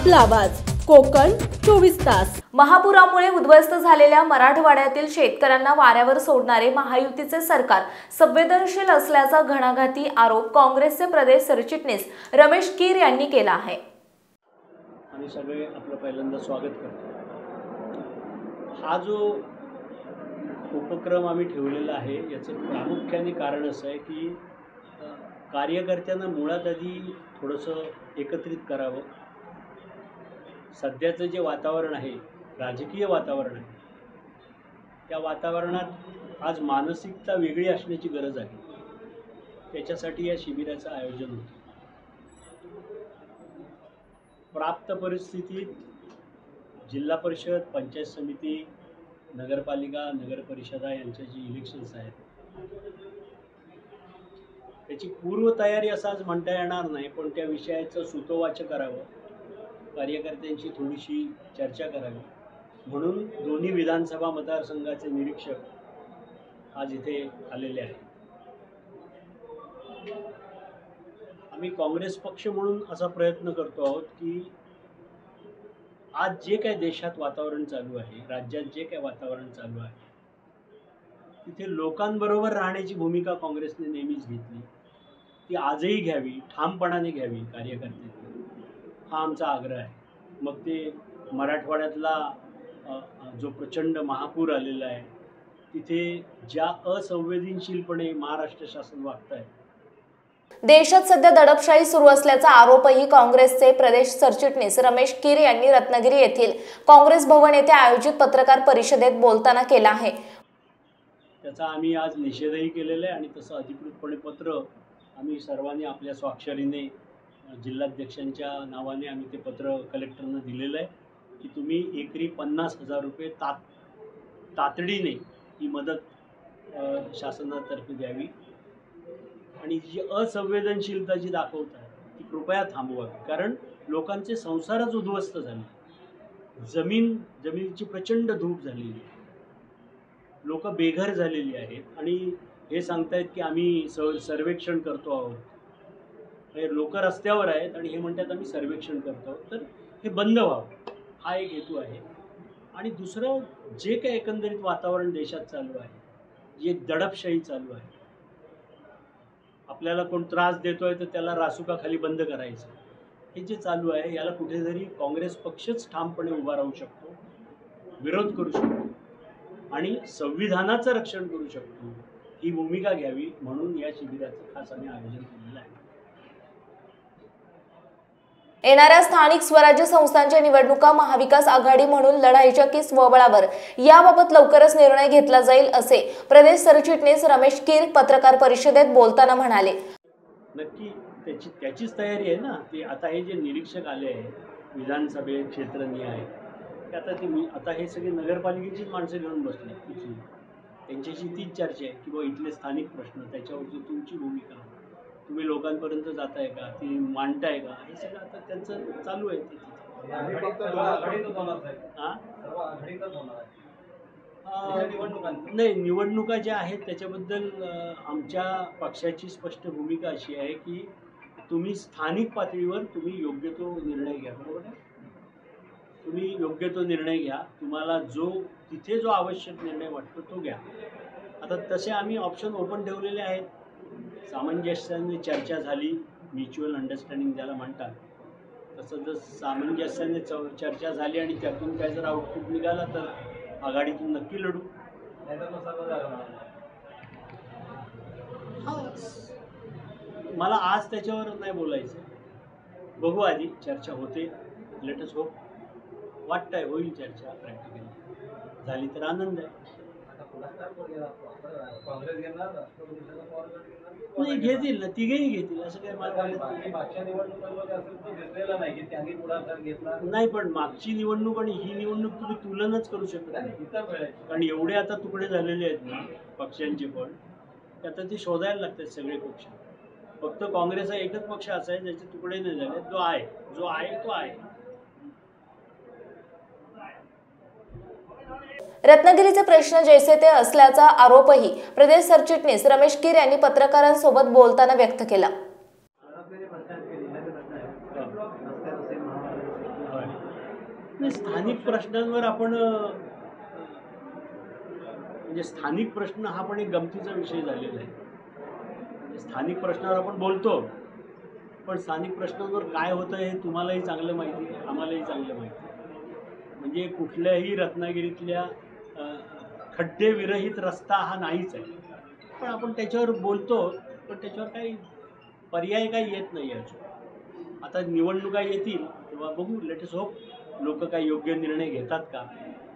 आपला आवाज कोकण 24 तास। महापुरामुळे उद्ध्वस्त झालेल्या मराठवाड्यातील शेतकऱ्यांना वाऱ्यावर सोडणारे महायुतीचे सरकार संवेदनशील असल्याचा घणाघाती आरोप काँग्रेसचे प्रदेश सरचिटणीस रमेश कीर यांनी केला आहे। आम्ही सगळे आपलं पहिल्यांदा स्वागत करतो। हा जो उपक्रम आम्ही ठेवलेला आहे याचं प्रामुख्याने कारण असं आहे की कार्यकर्त्यांना मुळात आधी थोडंसं एकत्रित करावं। सध्याचं जे वातावरण आहे, राजकीय वातावरण आहे, त्या वातावरणात आज मानसिकता वेगळी असण्याची गरज आहे। त्याच्यासाठी या शिबिराचं आयोजन होतं। प्राप्त परिस्थितीत जिल्हा परिषद, पंचायत समिती, नगरपालिका, नगरपरिषदा यांच्या जी इलेक्शन्स आहेत त्याची पूर्वतयारी असं आज म्हणता येणार नाही, पण त्या विषयाचं सुतोवाच करावं, कार्यकर्त्यांची थोडीशी चर्चा करावी म्हणून दोन्ही विधानसभा मतदारसंघाचे निरीक्षक आज इथे आलेले आहेत। आम्ही काँग्रेस पक्ष म्हणून असा प्रयत्न करतो आहोत की आज जे काय देशात वातावरण चालू आहे, राज्यात जे काय वातावरण चालू आहे, तिथे लोकांबरोबर राहण्याची भूमिका काँग्रेसने नेहमीच घेतली, ती आजही घ्यावी, ठामपणाने घ्यावी कार्यकर्त्यांनी, हा आमचा आग्रह आहे। मग ते मराठवाड्यातला जो प्रचंड महापूर आलेला आहे तिथे ज्या असंवेदनशीलपणे महाराष्ट्र शासन वागत आहे। देशात सध्या दडपशाही सुरू असल्याचा आरोपही काँग्रेसचे प्रदेश सरचिटणीस रमेश कीर यांनी रत्नागिरी येथील काँग्रेस भवन येथे आयोजित पत्रकार परिषदेत बोलताना केला आहे। त्याचा आम्ही आज निषेधही केलेला आहे आणि तसं अधिकृतपणे पत्र आम्ही सर्वांनी आपल्या स्वाक्षरीने जिल्हाध्यक्षांच्या नावाने आम्ही ते पत्र कलेक्टरना दिलेलं आहे की तुम्ही एकरी 50,000 रुपये तातडीने ही मदत शासनातर्फे द्यावी आणि जी असंवेदनशीलता जी दाखवत आहे ती कृपया थांबवावी, कारण लोकांचे संसारच उद्ध्वस्त झाले, जमिनीची प्रचंड धूप झालेली आहे, लोक बेघर झालेली आहेत आणि हे सांगतायत की आम्ही सर्वेक्षण करतो आहोत। हे लोक रस्त्यावर आहेत आणि हे म्हणतात आम्ही सर्वेक्षण करतो आहोत, तर हे बंद व्हावं हा एक हेतू आहे। आणि दुसरं जे काही एकंदरीत वातावरण देशात चालू आहे, जे दडपशाही चालू आहे, आपल्याला कोण त्रास देतोय तर त्याला रासुकाखाली बंद करायचं, हे जे चालू आहे याला कुठेतरी काँग्रेस पक्षच ठामपणे उभा राहू शकतो, विरोध करू शकतो आणि संविधानाचं रक्षण करू शकतो, ही भूमिका घ्यावी म्हणून या शिबिराचं खास आम्ही आयोजन केलेलं आहे। येणाऱ्या स्थानिक स्वराज्य संस्थांच्या निवडणुका महाविकास आघाडी म्हणून लढाईच्या की स्वबळावर याबाबत लवकरच निर्णय घेतला जाईल असे प्रदेश सरचिटणीस रमेश कीर पत्रकार परिषदेत बोलताना म्हणाले। नक्की त्याचीच तयारी आहे ना। ते आता हे जे निरीक्षक आले आहेत विधानसभे क्षेत्रनिहाय, आता हे सगळे नगरपालिकेचीच माणसं घेऊन बसले तिथली, त्यांच्याशी तीच चर्चा आहे की इथले स्थानिक प्रश्न, त्याच्यावरची तुमची भूमिका, तुम्ही लोकांपर्यंत जाताय का, ती मांडताय का, हे सगळं आता त्यांचं चालू आहे। नाही, निवडणुका ज्या आहेत त्याच्याबद्दल आमच्या पक्षाची स्पष्ट भूमिका अशी आहे की तुम्ही स्थानिक पातळीवर तुम्ही योग्य तो निर्णय घ्या, बरोबर आहे, तुम्ही योग्य तो निर्णय घ्या, तुम्हाला तिथे जो आवश्यक निर्णय वाटतो तो घ्या। आता तसे आम्ही ऑप्शन ओपन ठेवलेले आहेत। सामंजस्याने चर्चा झाली, म्युच्युअल अंडरस्टँडिंग ज्याला म्हणतात, तसं जर सामंजस्याने चर्चा झाली आणि त्यातून काय जर आउटपुट निघाला तर आघाडीतून नक्की लढू। मला आज त्याच्यावर नाही बोलायचं, बघू, आधी चर्चा होते, लेटस होप, वाटतंय होईल चर्चा, प्रॅक्टिकली झाली तर आनंद आहे। नाही, घेतील ना, तिघेही घेतील असं काय मला वाटत नाही, पण मागची निवडणूक आणि ही निवडणूक तुम्ही तुलनाच करू शकत नाही, कारण एवढे आता तुकडे झालेले आहेत ना पक्षांचे, पण आता ते शोधायला लागतात सगळे पक्ष। फक्त काँग्रेस हा एकच पक्ष असा आहे ज्याचे तुकडे नाही झाले, जो आहे तो आहे। रत्नागिरीचे प्रश्न जैसे ते असल्याचा आरोपही प्रदेश सरचिटणीस रमेश कीर यांनी पत्रकारांसोबत बोलताना व्यक्त केला। स्थानिक प्रश्नांवर आपण म्हणजे स्थानिक प्रश्न हा पण एक गमतीचा विषय झालेला आहे. म्हणजे स्थानिक प्रश्नावर आपण बोलतो, पण स्थानिक प्रश्नांवर काय होतं हे तुम्हालाही चांगलं माहिती आहे, आम्हालाही चांगलं माहिती आहे. म्हणजे कुठल्याही रत्नागिरीतल्या खड्डेविरहित रस्ता हा नाहीच आहे, पण आपण त्याच्यावर बोलतो, पण त्याच्यावर काही पर्याय काही येत नाही याच्यावर. आता निवडणुका येतील तेव्हा बघू, लेटेस्ट होप लोक काही योग्य निर्णय घेतात का.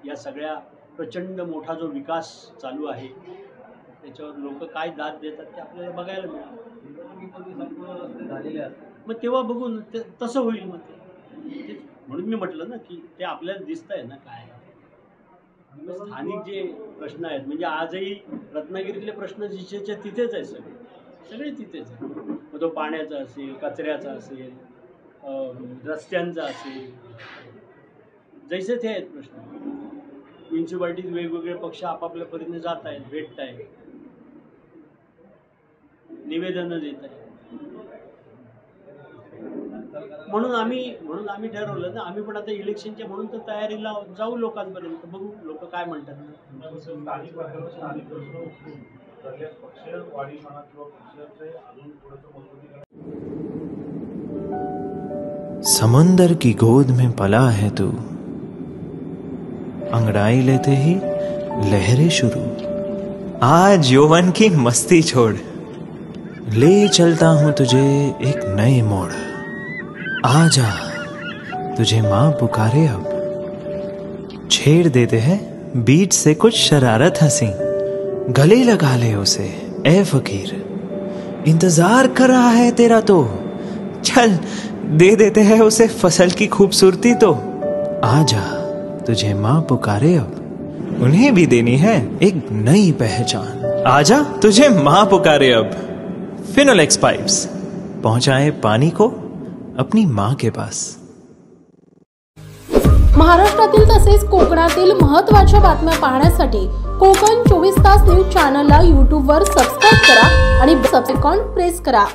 या सगळ्या प्रचंड मोठा जो विकास चालू आहे त्याच्यावर लोक काय दाद देतात ते आपल्याला बघायला मिळेल. मग तेव्हा बघून तसं होईल. मग ते म्हणून मी म्हटलं ना की ते आपल्याला दिसत आहे ना काय. स्थानिक जे प्रश्न आहेत म्हणजे आजही रत्नागिरीतले प्रश्न जिथेच्या तिथेच आहे, सगळे तिथेच आहे. मग तो पाण्याचा असेल, कचऱ्याचा असेल, रस्त्यांचा असेल, जैसे ते आहेत प्रश्न. म्युन्सिपाल्टीत वेगवेगळे पक्ष आपापल्या परीने जात आहेत, भेटत आहेत, निवेदनं देत आहेत. म्हणून आम्ही ठरवलं ना, आम्ही पण आता इलेक्शनच्या म्हणून तर तयारीला जाऊ लोकांपर्यंत, बघू लोक काय म्हणतात. समंदर की गोद में पला है तू, अंगड़ाई लेते ही लहरें शुरू। आज यौवन की मस्ती छोड़, ले चलता हूं तुझे एक नए मोड़। आजा तुझे माँ पुकारे अब, छेड़ देते हैं बीच से कुछ शरारत हंसी। गले लगा ले उसे ए फकीर, इंतजार कर रहा है तेरा तो, चल दे देते हैं उसे फसल की खूबसूरती तो। आजा तुझे माँ पुकारे अब, उन्हें भी देनी है एक नई पहचान। आजा तुझे माँ पुकारे अब। फिनोलेक्स पाइप्स पहुंचाए पानी को अपनी माँ के पास। महाराष्ट्रातील तसेच कोकणातील महत्त्वाच्या बातम्या पाहण्यासाठी कोकण 24 तास न्यूज चॅनलला YouTube वर सबस्क्राइब करा आणि बेल आयकॉन प्रेस करा।